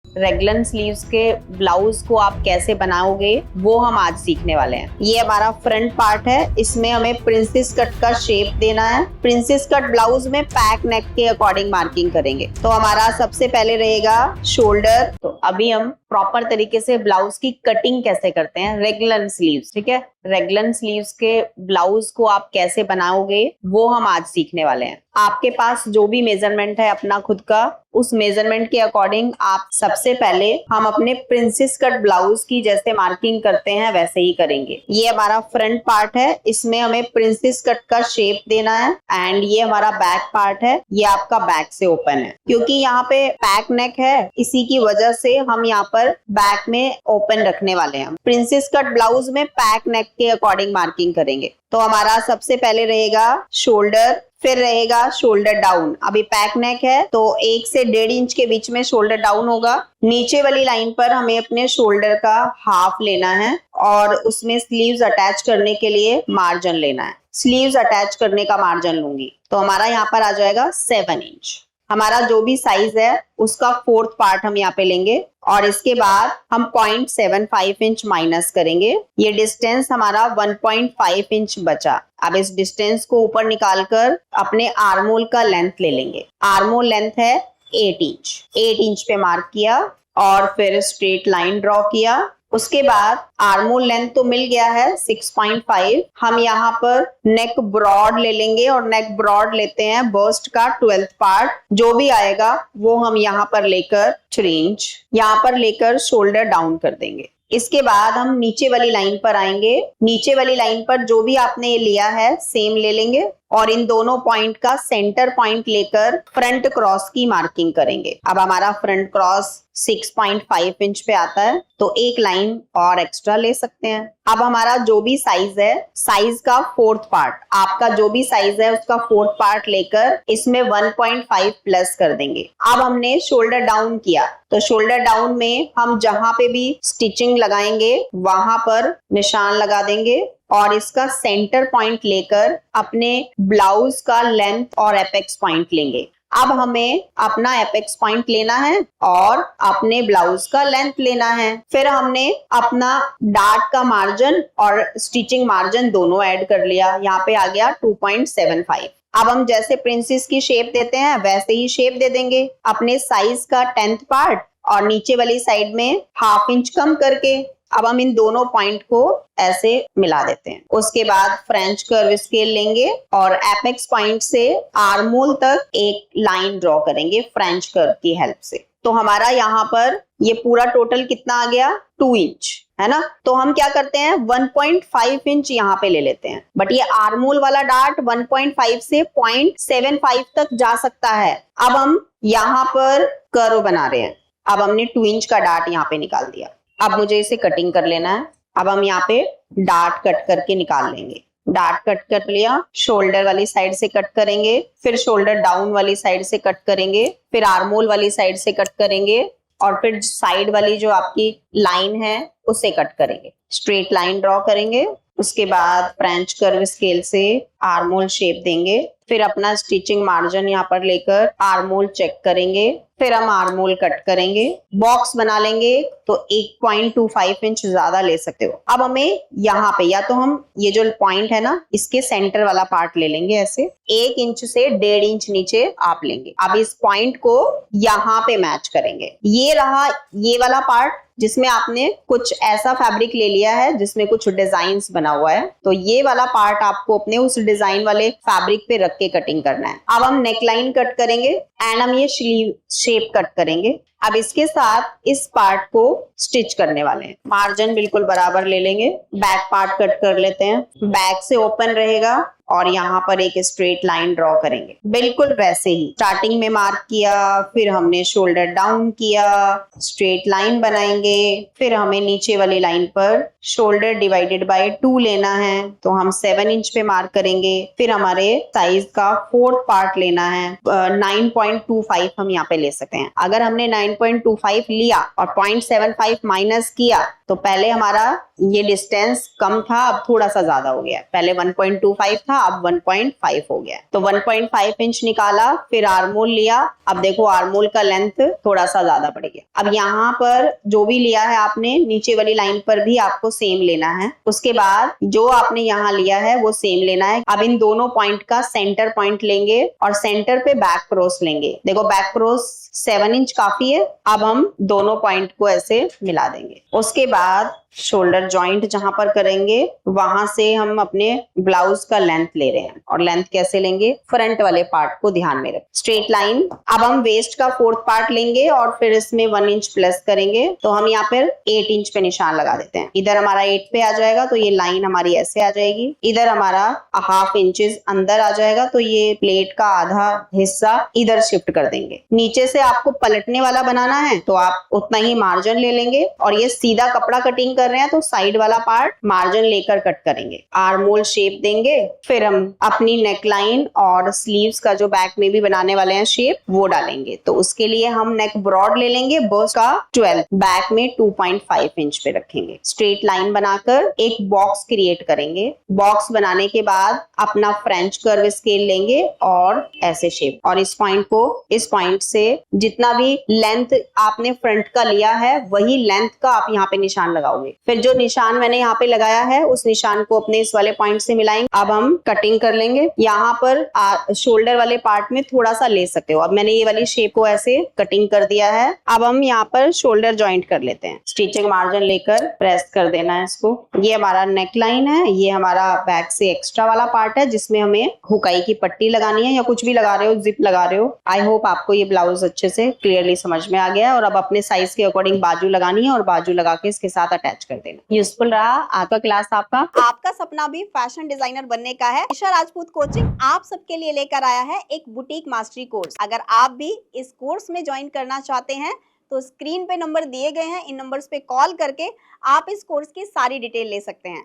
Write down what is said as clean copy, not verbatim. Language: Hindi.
रेगलन स्लीव्स के ब्लाउज को आप कैसे बनाओगे वो हम आज सीखने वाले हैं। ये हमारा फ्रंट पार्ट है, इसमें हमें प्रिंसेस कट का शेप देना है। प्रिंसेस कट ब्लाउज में पैक नेक के अकॉर्डिंग मार्किंग करेंगे। तो हमारा सबसे पहले रहेगा शोल्डर। तो अभी हम प्रॉपर तरीके से ब्लाउज की कटिंग कैसे करते हैं रेगलन स्लीव्स, ठीक है। रेगलन स्लीव्स के ब्लाउज को आप कैसे बनाओगे वो हम आज सीखने वाले हैं। आपके पास जो भी मेजरमेंट है अपना खुद का, उस मेजरमेंट के अकॉर्डिंग आप सबसे पहले हम अपने प्रिंसेस कट ब्लाउज की जैसे मार्किंग करते हैं वैसे ही करेंगे। ये हमारा फ्रंट पार्ट है, इसमें हमें प्रिंसेस कट का शेप देना है। एंड ये हमारा बैक पार्ट है, ये आपका बैक से ओपन है। क्योंकि यहाँ पे पैक नेक है, इसी की वजह से हम यहाँ पर बैक में ओपन रखने वाले हैं। प्रिंसेस कट ब्लाउज में पैक नेक के अकॉर्डिंग मार्किंग करेंगे। तो हमारा सबसे पहले रहेगा शोल्डर, फिर रहेगा शोल्डर डाउन। अभी पैक नेक है तो 1 से 1.5 इंच के बीच में शोल्डर डाउन होगा। नीचे वाली लाइन पर हमें अपने शोल्डर का हाफ लेना है और उसमें स्लीव्स अटैच करने के लिए मार्जिन लेना है। स्लीव्स अटैच करने का मार्जिन लूंगी तो हमारा यहाँ पर आ जाएगा 7 इंच। हमारा जो भी साइज है उसका 4th पार्ट हम यहाँ पे लेंगे और इसके बाद हम 0.75 इंच माइनस करेंगे। ये डिस्टेंस हमारा 1.5 इंच बचा। अब इस डिस्टेंस को ऊपर निकालकर अपने आर्मोल का लेंथ ले लेंगे। आर्मोल लेंथ है 8 इंच। 8 इंच पे मार्क किया और फिर स्ट्रेट लाइन ड्रॉ किया। उसके बाद आर्मोल लेंथ तो मिल गया है 6.5। हम यहाँ पर नेक ब्रॉड ले लेंगे और नेक ब्रॉड लेते हैं बस्ट का 12th पार्ट। जो भी आएगा वो हम यहाँ पर लेकर 3 इंच यहाँ पर लेकर शोल्डर डाउन कर देंगे। इसके बाद हम नीचे वाली लाइन पर आएंगे। नीचे वाली लाइन पर जो भी आपने ये लिया है सेम ले लेंगे और इन दोनों पॉइंट का सेंटर पॉइंट लेकर फ्रंट क्रॉस की मार्किंग करेंगे। अब हमारा फ्रंट क्रॉस 6.5 इंच पे आता है तो एक लाइन और एक्स्ट्रा ले सकते हैं। अब हमारा जो भी साइज है, साइज का 4th पार्ट, आपका जो भी साइज है उसका 4th पार्ट लेकर इसमें 1.5 प्लस कर देंगे। अब हमने शोल्डर डाउन किया तो शोल्डर डाउन में हम जहां पे भी स्टिचिंग लगाएंगे वहां पर निशान लगा देंगे और इसका सेंटर पॉइंट लेकर अपने ब्लाउज का लेंथ और एपेक्स पॉइंट लेंगे। अब हमें अपना एपेक्स पॉइंट लेना है और अपने ब्लाउज का लेंथ लेना है। फिर हमने अपना डार्ट का मार्जिन और स्टिचिंग मार्जिन दोनों ऐड कर लिया। यहाँ पे आ गया 2.75। अब हम जैसे प्रिंसेस की शेप देते हैं वैसे ही शेप दे देंगे। अपने साइज का 10th पार्ट और नीचे वाली साइड में ½ इंच कम करके अब हम इन दोनों पॉइंट को ऐसे मिला देते हैं। उसके बाद फ्रेंच कर्व स्केल लेंगे और एपेक्स पॉइंट से आर्मोल तक एक लाइन ड्रॉ करेंगे फ्रेंच कर्व की हेल्प से। तो हमारा यहाँ पर ये पूरा टोटल कितना आ गया, 2 इंच है ना। तो हम क्या करते हैं 1.5 इंच यहाँ पे ले लेते हैं। बट ये आर्मोल वाला डार्ट 1.5 से 0.75 तक जा सकता है। अब हम यहाँ पर कर्व बना रहे हैं। अब हमने 2 इंच का डार्ट यहाँ पे निकाल दिया। अब मुझे इसे कटिंग कर लेना है। अब हम यहाँ पे डार्ट कट करके निकाल लेंगे। डार्ट कट कर लिया, शोल्डर वाली साइड से कट करेंगे, फिर शोल्डर डाउन वाली साइड से कट करेंगे, फिर आर्मोल वाली साइड से कट करेंगे और फिर साइड वाली जो आपकी लाइन है उसे कट करेंगे। स्ट्रेट लाइन ड्रॉ करेंगे। उसके बाद फ्रेंच कर्व स्केल से आर्मोल शेप देंगे। फिर अपना स्टिचिंग मार्जिन यहाँ पर लेकर आर्मोल चेक करेंगे। फिर हम आर्मोल कट करेंगे, बॉक्स बना लेंगे तो 1.25 इंच ज्यादा ले सकते हो। अब हमें यहाँ पे या तो हम ये जो पॉइंट है ना इसके सेंटर वाला पार्ट ले लेंगे, ऐसे 1 इंच से 1.5 इंच नीचे आप लेंगे। अब इस पॉइंट को यहाँ पे मैच करेंगे। ये रहा ये वाला पार्ट जिसमें आपने कुछ ऐसा फैब्रिक ले लिया है जिसमें कुछ डिजाइन बना हुआ है। तो ये वाला पार्ट आपको अपने उस डिजाइन वाले फैब्रिक पे रख के कटिंग करना है। अब हम नेकलाइन कट करेंगे एंड हम ये स्लीव शेप कट करेंगे। अब इसके साथ इस पार्ट को स्टिच करने वाले हैं। मार्जिन बिल्कुल बराबर ले लेंगे। बैक पार्ट कट कर लेते हैं। बैक से ओपन रहेगा और यहाँ पर एक स्ट्रेट लाइन ड्रॉ करेंगे बिल्कुल वैसे ही। स्टार्टिंग में मार्क किया, फिर हमने शोल्डर डाउन किया, स्ट्रेट लाइन बनाएंगे। फिर हमें नीचे वाली लाइन पर शोल्डर डिवाइडेड बाय 2 लेना है तो हम 7 इंच पे मार्क करेंगे। फिर हमारे साइज का 4th पार्ट लेना है, 9.25 हम यहाँ पे ले सकते हैं। अगर हमने 9.25 लिया और 0.75 माइनस किया तो पहले हमारा ये डिस्टेंस कम था, अब थोड़ा सा ज्यादा हो गया। पहले 1.25 था, अब 1.5 हो गया। तो 1.5 इंच निकाला, फिर आर्मोल लिया। अब देखो आर्मोल का लेंथ थोड़ा सा ज्यादा बढ़ गया। अब यहाँ पर जो भी लिया है आपने, नीचे वाली लाइन पर भी आपको सेम लेना है। उसके बाद जो आपने यहाँ लिया है वो सेम लेना है। अब इन दोनों पॉइंट का सेंटर पॉइंट लेंगे और सेंटर पे बैक क्रॉस लेंगे। देखो बैक क्रॉस 7 इंच काफी है। अब हम दोनों पॉइंट को ऐसे मिला देंगे। उसके बाद शोल्डर जॉइंट जहां पर करेंगे वहां से हम अपने ब्लाउज का लेंथ ले रहे हैं। और लेंथ कैसे लेंगे, फ्रंट वाले पार्ट को ध्यान में रखें, स्ट्रेट लाइन। अब हम वेस्ट का 4th पार्ट लेंगे और फिर इसमें 1 इंच प्लस करेंगे। तो हम यहाँ पर 8 इंच पे निशान लगा देते हैं। इधर हमारा 8 पे आ जाएगा तो ये लाइन हमारी ऐसे आ जाएगी। इधर हमारा 1/2 इंचेस अंदर आ जाएगा तो ये प्लेट का आधा हिस्सा इधर शिफ्ट कर देंगे। नीचे से आपको पलटने वाला बनाना है तो आप उतना ही मार्जिन ले लेंगे। और ये सीधा कपड़ा कटिंग कर रहे हैं तो साइड वाला पार्ट मार्जिन लेकर कट करेंगे। आर्म होल शेप देंगे। फिर हम अपनी नेकलाइन और स्लीव्स का जो बैक में भी बनाने वाले हैं शेप, वो डालेंगे। तो उसके लिए हम नेक ब्रॉड ले लेंगे, बस्ट का 12, बैक में 2.5 इंच पे रखेंगे। स्ट्रेट लाइन बनाकर एक बॉक्स क्रिएट करेंगे। बॉक्स बनाने के बाद अपना फ्रेंच कर्व स्केल लेंगे और ऐसे शेप, और इस पॉइंट से जितना भी लेंथ आपने फ्रंट का लिया है वही लेंथ का आप यहाँ पे निशान लगाओगे। फिर जो निशान मैंने यहाँ पे लगाया है उस निशान को अपने इस वाले पॉइंट से मिलाएंगे। अब हम कटिंग कर लेंगे। यहाँ पर शोल्डर वाले पार्ट में थोड़ा सा ले सकते हो। अब मैंने ये वाली शेप को ऐसे कटिंग कर दिया है। अब हम यहाँ पर शोल्डर ज्वाइंट कर लेते हैं। स्टिचिंग मार्जिन लेकर प्रेस कर देना है इसको। ये हमारा नेक लाइन है, ये हमारा बैक से एक्स्ट्रा वाला पार्ट है जिसमें हमें हुकाई की पट्टी लगानी है, या कुछ भी लगा रहे हो, जिप लगा रहे हो। आई होप आपको ये ब्लाउज अच्छे से क्लियरली समझ में आ गया है। और अब अपने साइज के अकॉर्डिंग बाजू लगानी है और बाजू लगा के इसके साथ अटैच कर देना। यूजफुल रहा आपका क्लास। आपका सपना भी फैशन डिजाइनर बनने का है। ईशा राजपूत कोचिंग आप सबके लिए लेकर आया है एक बुटीक मास्टरी कोर्स। अगर आप भी इस कोर्स में ज्वाइन करना चाहते हैं तो स्क्रीन पे नंबर दिए गए हैं, इन नंबर्स पे कॉल करके आप इस कोर्स की सारी डिटेल ले सकते हैं।